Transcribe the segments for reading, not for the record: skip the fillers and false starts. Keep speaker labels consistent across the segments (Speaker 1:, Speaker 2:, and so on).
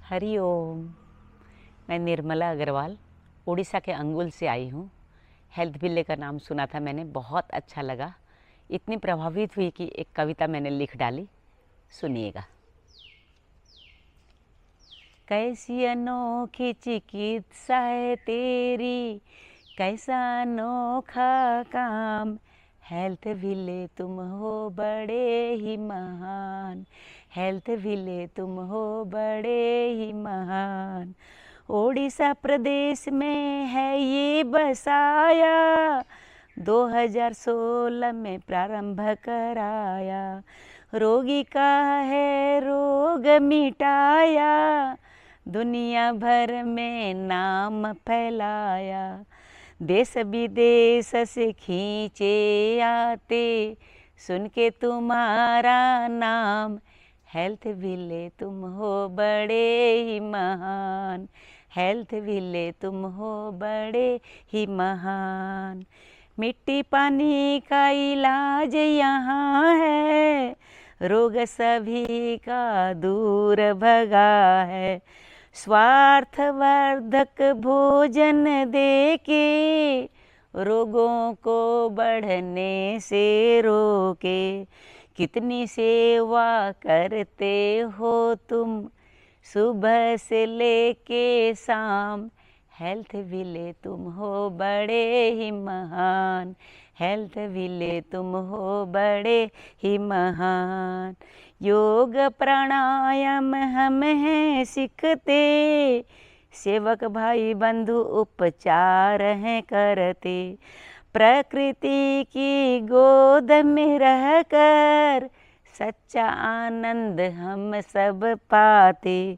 Speaker 1: हरि ओम। मैं निर्मला अग्रवाल उड़ीसा के अंगुल से आई हूँ। हेल्थ विले का नाम सुना था मैंने, बहुत अच्छा लगा। इतनी प्रभावित हुई कि एक कविता मैंने लिख डाली, सुनिएगा। कैसी अनोखी चिकित्सा है तेरी, कैसा अनोखा काम। हेल्थ विले तुम हो बड़े ही महान, हेल्थ विले तुम हो बड़े ही महान। ओडिशा प्रदेश में है ये बसाया, 2016 में प्रारंभ कराया। रोगी का है रोग मिटाया, दुनिया भर में नाम फैलाया। देश विदेश से खींचे आते, सुन के तुम्हारा नाम। हेल्थ विले तुम हो बड़े ही महान, हेल्थ विले तुम हो बड़े ही महान। मिट्टी पानी का इलाज यहाँ है, रोग सभी का दूर भगा है। स्वार्थवर्धक भोजन देके, रोगों को बढ़ने से रोके। कितनी सेवा करते हो तुम, सुबह से लेके शाम। हेल्थ विले तुम हो बड़े ही महान, हेल्थ विले तुम हो बड़े ही महान। योग प्राणायाम हम हैं सीखते, सेवक भाई बंधु उपचार हैं करते। प्रकृति की गोद में रहकर, सच्चा आनंद हम सब पाते।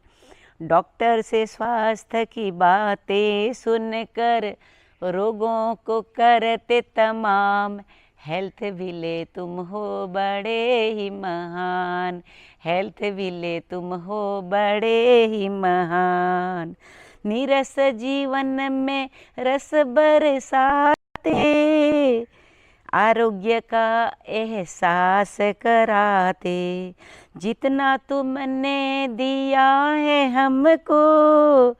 Speaker 1: डॉक्टर से स्वास्थ्य की बातें सुनकर, रोगों को करते तमाम। हेल्थ विले तुम हो बड़े ही महान, हेल्थ विले तुम हो बड़े ही महान। नीरस जीवन में रस बरसाते, आरोग्य का एहसास कराते। जितना तुमने दिया है हमको,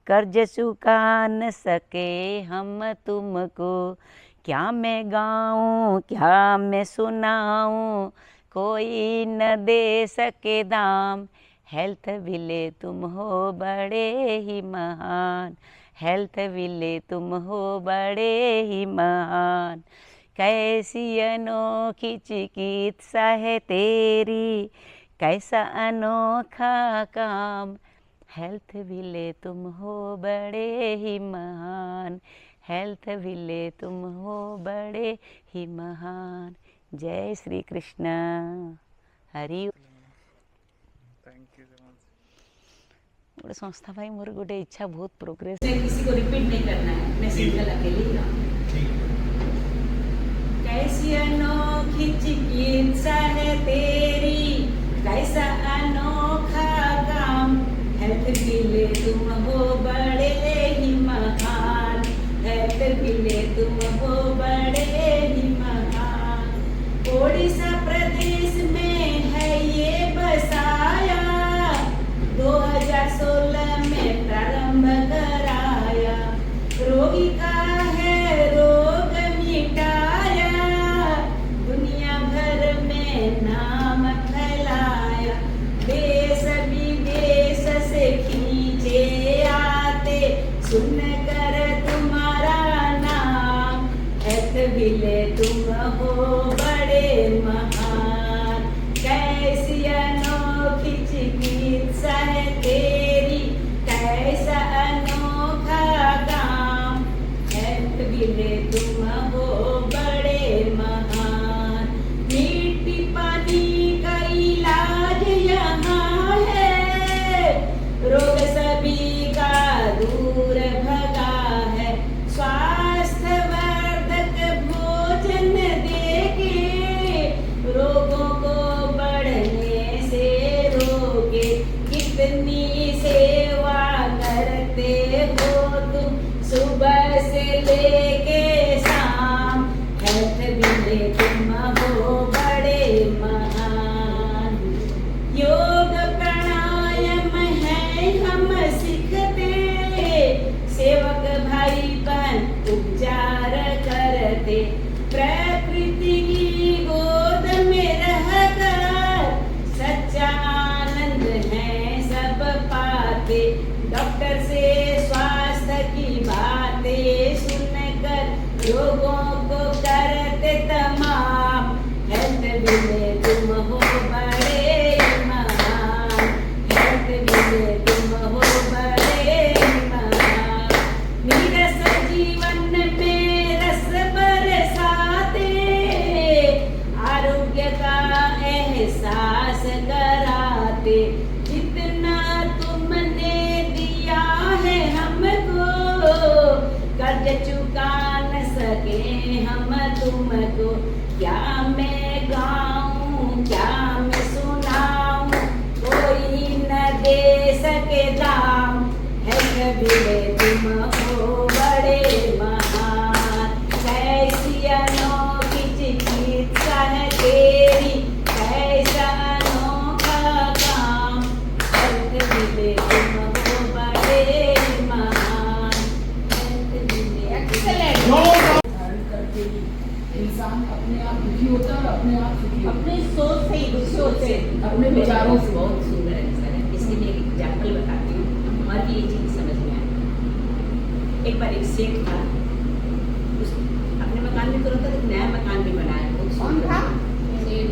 Speaker 1: कर्ज चुका न सके हम तुमको। क्या मैं गाऊं क्या मैं सुनाऊं, कोई न दे सके दाम। हेल्थ विले तुम हो बड़े ही महान, हेल्थ विले तुम हो बड़े ही महान। कैसी अनोखी चिकित्सा है तेरी, कैसा अनोखा काम। हेल्थ विले तुम हो बड़े ही महान, हेल्थ विले तुम हो बड़े ही महान। जय Shri Krishna. Hari
Speaker 2: thank you so much.
Speaker 1: गोटे संस्था भाई मोर गोटे इच्छा बहुत प्रोग्रेस,
Speaker 3: किसी को रिपीट नहीं करना है, मैं सिंगल अकेले ही गाऊंगी। कैसी अनोखी चिकित्सा है तेरी, कैसा अनोखा काम। हेल्थ विले तुम हो बड़े ही महान, हेल्थ विले तुम हो बड़े ही महान। ओडिशा प्रदेश में है ये बसाया, 2016 में प्रारंभ कराया। रोगी का है रोग मिटाया, दुनिया भर में नाम फैलाया। देश विदेश से खींचे आते, सुन कर तुम्हारा नाम। हेल्थ विले तुम हो बड़े महान, कैसी अनोखी चिकित्सा है तेरी, कैसा अनोखा काम। हेल्थ विले तुम हो बड़े महान। मिट्टी पानी का इलाज यहाँ है, रोग सभी का दूर भगा है। स्वास्थ्यवर्धक भोजन देके, रोगों को बढ़ने से रोके। कितनी सेवा करते हो तुम, सुबह से लेके शाम। हेल्थ विले तुम हो बड़े महान। योग प्राणायाम है हम बातें, डॉक्टर से स्वास्थ्य की बातें सुनकर लोगों को करते तमाम। हेल्थ मिले तुम हो बड़े महान, हेल्थ मिले तुम हो बड़े महान। नीरस जीवन में रस बरसाते, आरोग्य का एहसास कराते। जितना तुमने दिया है हमको, कर्ज चुका न सके हम तुमको। क्या मैं गाऊं, क्या मैं सुनाऊं, कोई न दे सके दाम। है कबीले तुम हो बड़े महान, कैसी अनोखी चिकित्सा है तेरी, कैसा अनोखा काम। है कबीले तुम हो बड़े महान, है कबीले। एक्सीलेंट।
Speaker 4: धारण करके ही इंसान अपने आप दुखी होता है और अपने आप सुखी होता
Speaker 3: अपनी सोच से ही दुखी होते हैं,
Speaker 4: अपने विचारों से।
Speaker 3: बहुत सुंदर है सर। इसके लिए एक एग्जाम्पल बताती हूँ, हमारी ये चीज समझ में आई। एक बार एक सेठ था, उस अपने मकान में तो रहता था, एक नया मकान भी बनाया, बहुत
Speaker 4: कौन
Speaker 3: सुंदर।
Speaker 4: था?
Speaker 2: एक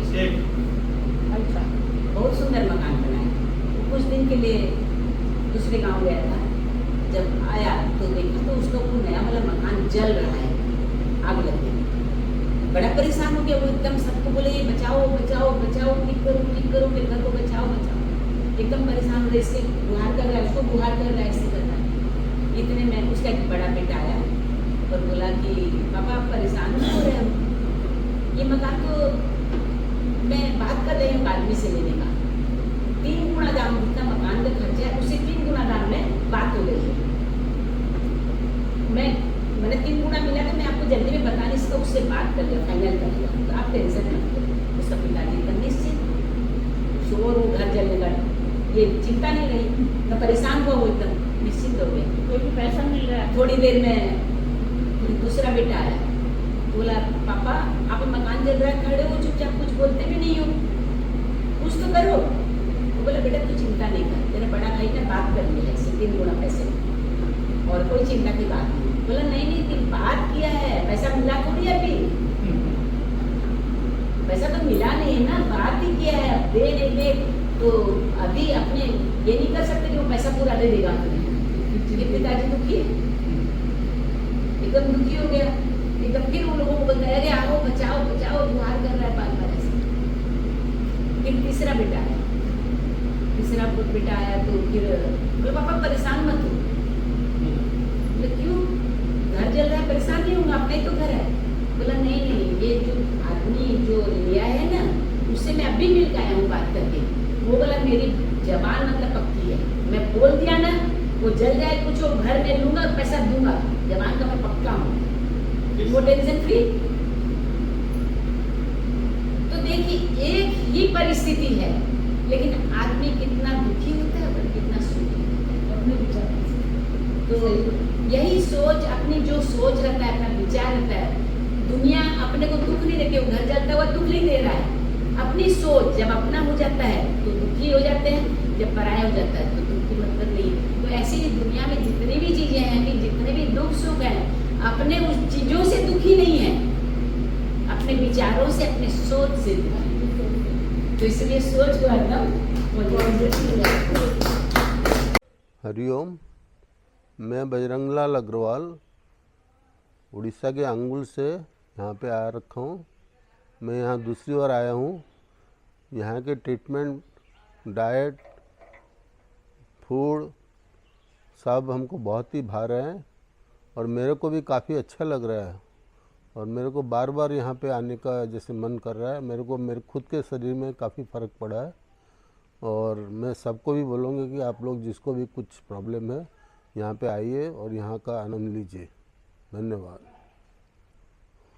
Speaker 4: अच्छा,
Speaker 3: बहुत सुंदर मकान बनाया। कुछ दिन के लिए दूसरे गांव गया था, जब आया तो देखा तो उसका वो नया वाला मकान जल रहा है, आग लग गई। बड़ा परेशान हो गया वो, एकदम सबको बोले ये बचाओ बचाओ बचाओ, ठीक करो मेरे घर को बचाओ बचाओ। एकदम परेशान हो रहे, इससे गुहार कर रहा है, उसको गुहार कर रहा है, ऐसे कर रहा है। इतने में उसका एक बड़ा बेटा आया और बोला कि पापा आप परेशान क्यों हो रहे हो, ये मकान तो मैं बात कर रही हूँ आदमी से लेने का, 3 गुना दाम जितना मकान का खर्चा है, उससे 3 गुना दाम में बात हो गई है। मैंने 3 गुना मिला तो मैं आपको जल्दी में बता नहीं सकता, उससे बात कर लिया, फाइनल कर लिया, तो आप टेंशन मत करो। उसका पिताजी एकदम निश्चित, शोर हो घर जलने का, ये चिंता नहीं रही, तो परेशान हुआ वो एकदम निश्चिंत हो गए।
Speaker 4: कोई भी पैसा मिल रहा है।
Speaker 3: थोड़ी देर में दूसरा बेटा आया, बोला पापा आप मकान जल रहा है, खड़े हो चुपचाप, कुछ बोलते भी नहीं हो, कुछ तो करो। वो बोला बेटा तू चिंता नहीं कर, तेरा बड़ा भाई ने बात कर लिया है, 3 गुना पैसे और कोई चिंता की बात नहीं। बोला नहीं तुम बात किया है, पैसा मिला थोड़ी अभी, पैसा तो मिला नहीं है ना, बात ही किया है। अब दे नहीं दे तो अभी अपने ये नहीं कर सकते कि वो पैसा पूरा दे देगा तुम्हें। पिताजी दुखी है, एकदम दुखी हो गया, एकदम फिर उन लोगों को बताया अरे आओ बचाओ बचाओ, गुहार कर रहा है बार बार ऐसे। फिर तीसरा बेटा आया, तीसरा बेटा आया तो फिर बोले पापा परेशान मत हो। बोले क्यों, घर जल रहा है, परेशान नहीं होगा, अपना ही तो घर है। बोला नहीं नहीं, ये जो आदमी जो लिया है ना, उससे मैं अभी मिल के आया हूँ बात करके। वो बोला मेरी जबान मतलब पक्की है, मैं बोल दिया ना वो जल जाए कुछ हो, घर में लूंगा और पैसा दूंगा, जबान का मैं पक्का हूँ, वो टेंशन फ्री। तो देखिए एक ही परिस्थिति है, लेकिन आदमी कितना दुखी होता है और कितना सुखी होता है
Speaker 4: अपने विचारों से।
Speaker 3: तो यही सोच, अपनी जो सोच रहता है, अपना विचार रहता है, दुनिया अपने को दुख नहीं देती, वो घर जलता हुआ दुख नहीं दे रहा है। अपनी सोच जब अपना हो जाता है तो दुखी हो जाते हैं, जब पराया हो जाता है तो दुखी मतलब नहीं। तो ऐसी ही दुनिया में जितनी भी चीजें हैं, कि जितने भी दुख सुख हैं, अपने उस चीजों से दुखी नहीं है, अपने विचारों से, अपने सोच से दुखी है। तो इसलिए सोच को एकदम
Speaker 5: हरिओम। मैं बजरंगलाल अग्रवाल उड़ीसा के अंगुल से यहाँ पे आ रखा हूँ। मैं यहाँ दूसरी बार आया हूँ। यहाँ के ट्रीटमेंट, डाइट, फूड सब हमको बहुत ही भा रहे हैं और मेरे को भी काफ़ी अच्छा लग रहा है और मेरे को बार बार यहाँ पे आने का जैसे मन कर रहा है। मेरे खुद के शरीर में काफ़ी फ़र्क पड़ा है और मैं सबको भी बोलूँगा कि आप लोग जिसको भी कुछ प्रॉब्लम है यहाँ पे आइए और यहाँ का आनंद लीजिए। धन्यवाद।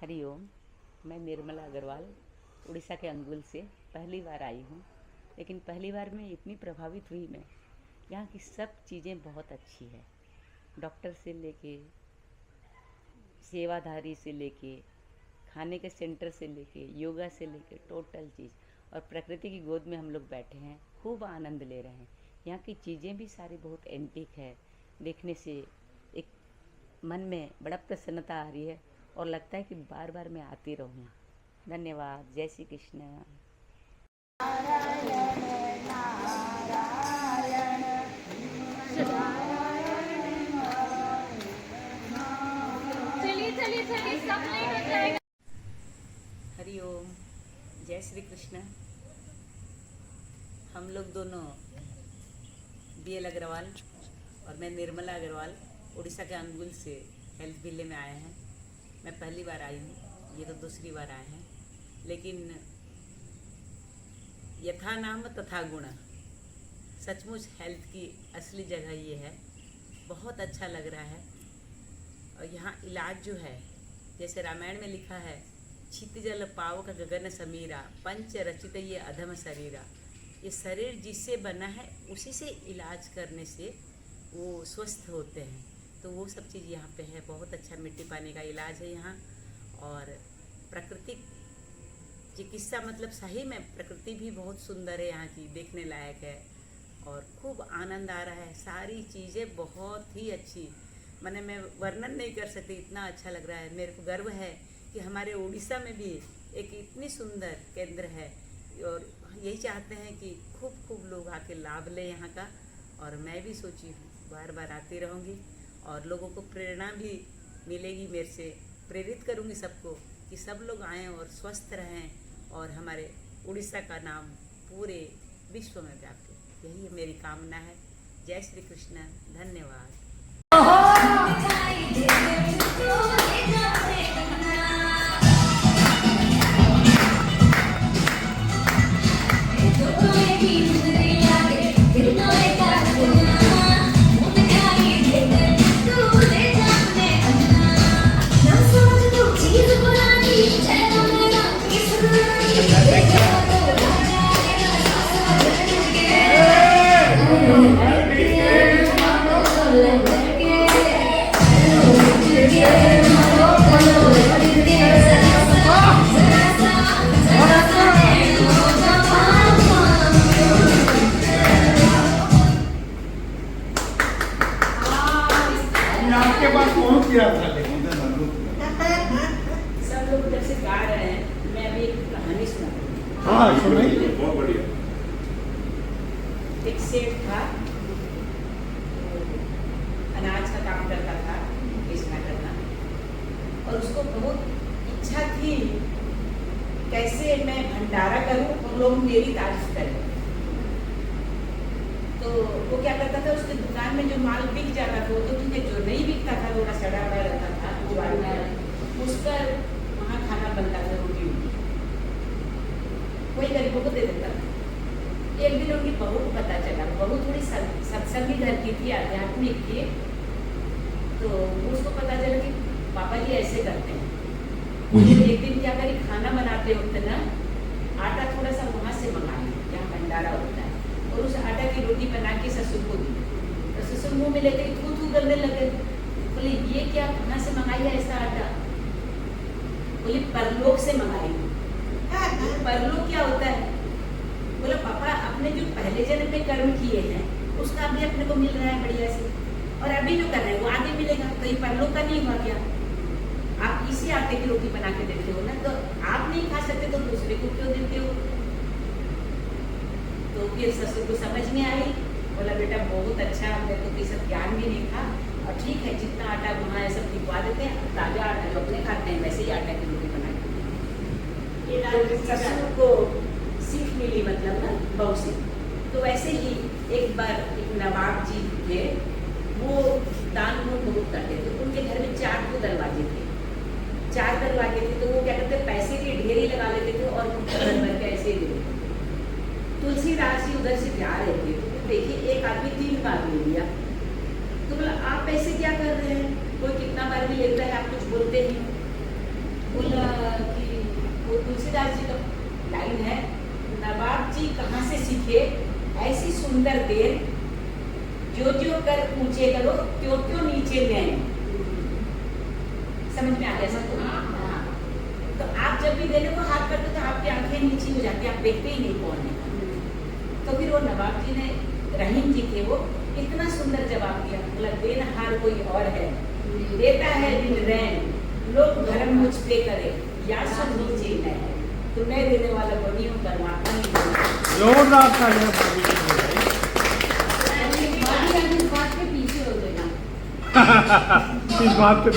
Speaker 1: हरिओम। मैं निर्मला अग्रवाल उड़ीसा के अंगुल से पहली बार आई हूँ, लेकिन पहली बार में इतनी प्रभावित हुई मैं। यहाँ की सब चीज़ें बहुत अच्छी है, डॉक्टर से लेके, सेवाधारी से लेके, खाने के सेंटर से लेके, योगा से लेके, टोटल चीज़। और प्रकृति की गोद में हम लोग बैठे हैं, खूब आनंद ले रहे हैं। यहाँ की चीज़ें भी सारी बहुत एंटीक है। देखने से एक मन में बड़ा प्रसन्नता आ रही है और लगता है कि बार बार मैं आती रहूँ। धन्यवाद। जय श्री कृष्ण। हरि ओम। जय श्री कृष्ण। हम लोग दोनों BL अग्रवाल और मैं निर्मला अग्रवाल उड़ीसा के अंगुल से हेल्थ विले में आए हैं। मैं पहली बार आई हूँ, ये तो दूसरी बार आए हैं, लेकिन यथा नाम तथा गुण, सचमुच हेल्थ की असली जगह ये है। बहुत अच्छा लग रहा है। और यहाँ इलाज जो है, जैसे रामायण में लिखा है, क्षितिजल पावक गगन समीरा, पंच रचित ये अधम शरीरा। ये शरीर जिससे बना है उसी से इलाज करने से वो स्वस्थ होते हैं। तो वो सब चीज़ यहाँ पे है। बहुत अच्छा मिट्टी पानी का इलाज है यहाँ। और प्राकृतिक चिकित्सा, मतलब सही में प्रकृति भी बहुत सुंदर है यहाँ की, देखने लायक है और खूब आनंद आ रहा है। सारी चीज़ें बहुत ही अच्छी, मैंने मैं वर्णन नहीं कर सकती, इतना अच्छा लग रहा है। मेरे को गर्व है कि हमारे उड़ीसा में भी एक इतनी सुंदर केंद्र है और यही चाहते हैं कि खूब खूब लोग आके लाभ लें यहाँ का। और मैं भी सोची हूँ बार बार आती रहूँगी और लोगों को प्रेरणा भी मिलेगी। मेरे से प्रेरित करूँगी सबको कि सब लोग आएँ और स्वस्थ रहें और हमारे उड़ीसा का नाम पूरे विश्व में व्यापे। यही मेरी कामना है। जय श्री कृष्ण। धन्यवाद।
Speaker 2: आपके पास पहुंच गया था, लेकिन
Speaker 3: सब लोग उधर से गा रहे हैं, मैं अभी एक कहानी सुनाती
Speaker 2: हाँ सुनाइए।
Speaker 6: बहुत बढ़िया।
Speaker 3: हूँ। एक सेठ था, अनाज का काम करता था, बेचना करना, और उसको बहुत इच्छा थी कैसे मैं भंडारा करूं और लोग मेरी तारीफ करें। तो वो क्या करता था, उसके दुकान में जो माल बिक जाता था वो तो ठीक है, जो नहीं बिकता था, थोड़ा सड़ा हुआ रहता था, उसका वहाँ खाना बनता था, रोटी कोई गरीबों को दे देता था। एक दिन उनकी बहू को पता चला, बहू थोड़ी सत्संगी घर की थी, आध्यात्मिक थी, तो उसको पता चला कि पापा जी ऐसे करते हैं। तो एक दिन क्या करी, खाना बनाते वक्त ना आटा थोड़ा सा वहाँ से मंगा लिया जहाँ भंडारा होता है, और उस आटा की रोटी बना के ससुर को दी। तो ससुर मुँह में लेते ही थू थू करने लगे। बोले ये क्या, कहाँ से मंगाई है ऐसा आटा? बोले परलोक से मंगाई। परलोक क्या होता है? बोला पापा अपने जो पहले जन्म में कर्म किए हैं उसका भी अपने को मिल रहा है बढ़िया से, और अभी जो कर रहे हैं वो आगे मिलेगा, तो ये परलोक का नहीं हुआ क्या? आप इसी आटे की रोटी बना के देते हो ना, तो आप नहीं खा सकते तो दूसरे को क्यों देते हो? तो फिर ससुर को समझ में आई। बोला बेटा बहुत अच्छा, मेरे को तो सब ज्ञान भी नहीं था, और ठीक है जितना आटा वहाँ सब टिकवा देते हैं, ताजा आटा जो अपने खाते हैं वैसे ही आटा की रोटी बना के। ससुर को सीख मिली, मतलब ना बहू से। तो वैसे ही एक बार एक नवाब जी थे, वो दान पुण्य बहुत करते थे। उनके घर में 4 दरवाजे थे, 4 दरवाजे थे, तो वो क्या करते, पैसे के ढेरी लगा लेते थे और घर भर के ऐसे ही दे देते। तुलसीदास जी उधर से जा रहे थे, तो देखिए एक आदमी 3 बार ले लिया। तो बोला आप ऐसे क्या कर रहे हैं, कोई कितना बार भी लेता है, आप कुछ बोलते नहीं। बोला कि वो तुलसीदास जी का लाइन है, नवाब जी कहाँ से सीखे ऐसी सुंदर देर, जो जो कर ऊंचे करो क्यों क्यों नीचे गए। समझ में आ गया सबको? हाँ। तो आप जब भी देने को हाथ करते तो आपकी आंखें नीची हो जाती है, आप देखते ही नहीं कौन है। तो फिर वो नवाब जी ने रहीम जी थे वो, इतना सुंदर जवाब दिया। बोला देनहार कोई और है, देता है दिन रैन, लोग धर्म मुझ पे करे, या सब नीचे है, तो मैं देने वाला बनी हूँ, परमात्मा नहीं बनी।
Speaker 2: जोरदार तालियां बाबू के लिए भाई।
Speaker 3: बाकी इस बात के पीछे हो जाएगा।
Speaker 2: इस बात पे